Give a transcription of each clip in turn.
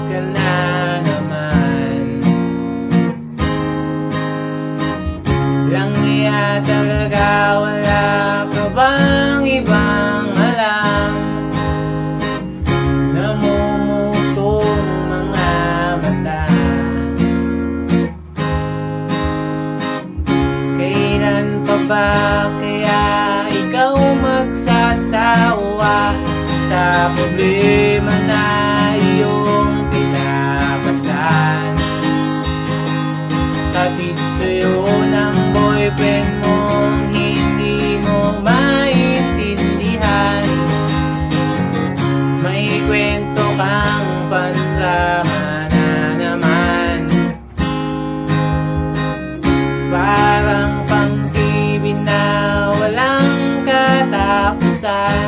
ka na naman. Langya talaga, wala ka bang ibang alam? Namumutong mga mata. Kailan pa ba kaya ikaw magsasawa sa problema na iyong pinapasan? Hatid sa'yo ng boyfriend mong hindi mo maintindihan. May kwento kang pandrama na naman. Parang pang-TV na walang katapusan.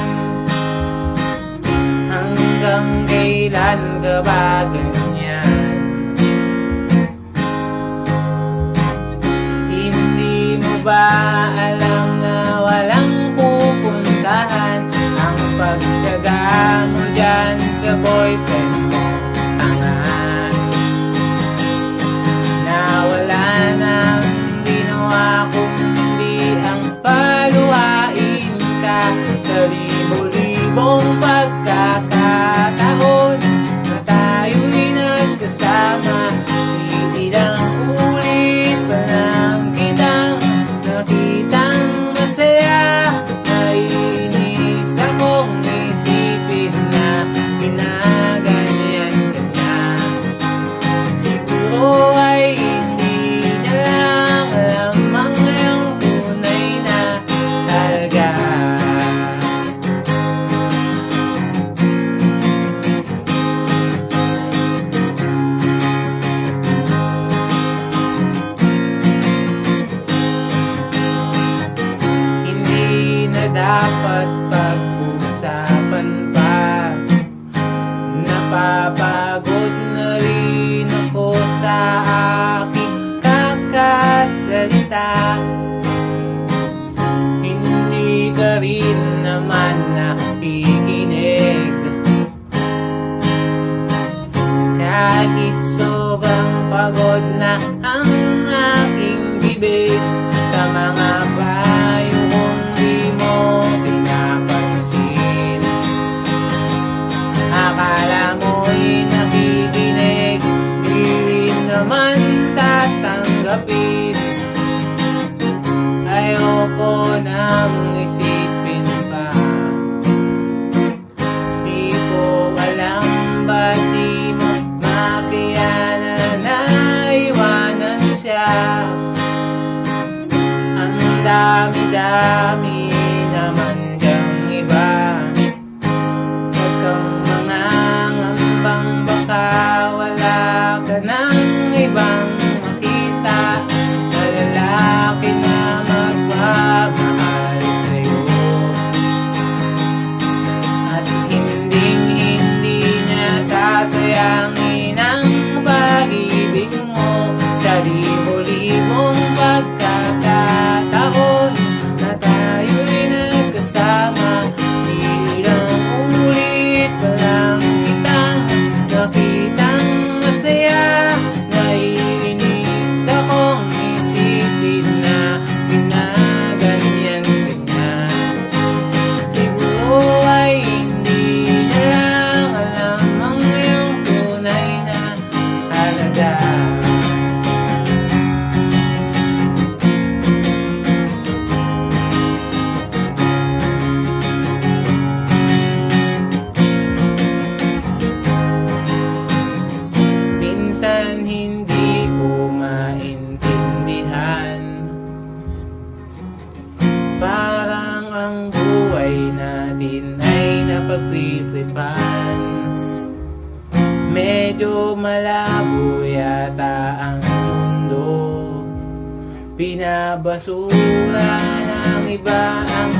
Hanggang kailan ka ba ganyan? Hindi mo ba alam na walang pupuntahan ang pagtiyaga mo dyan sa boyfriend mo? Angan na wala nang ginawa kundi ang paluhain ka sa libo-libong pagkakataon na tayo'y nagkasama. Ilang ulit pa lang kitang nakitang masaya. Naiinis akong isipin na ginaganyan ka niya. Siguro ay hindi niya lang alam ang iyong tunay na talaga. Hindi na dapat pag-usapan pa. Napapagod na rin ako sa aking kakasalita. Hindi ka rin naman nakikinig. Kahit sobrang pagod na ang aking bibig sa mga payo kong di mo pinapansin. Akala mo'y nakikinig, di rin naman tatanggapin. Ayoko nang isipin pa. Di ko alam ba't di mo makayanan na iwanan siya. Ang dami-dami naman diyang iba. Huwag kang mangangambang baka wala ka ng ibang makita na lalaki na magmamahal sa'yo. At hinding-hindi niya sasayangin ang pag-ibig mo sa libo-libong pagkakataon na tayo'y nagkasama. Ilang ulit pa lang kitang nakitang masaya. Naiinis akong isipin na ginaganyan ka niya. Siguro ay hindi niya lang alam ang iyong tunay na halaga. Minsan hindi ko maintindihan. Parang ang buhay natin ay napagtitripan. Medyo malabo yata ang mundo. Binabasura ng iba ang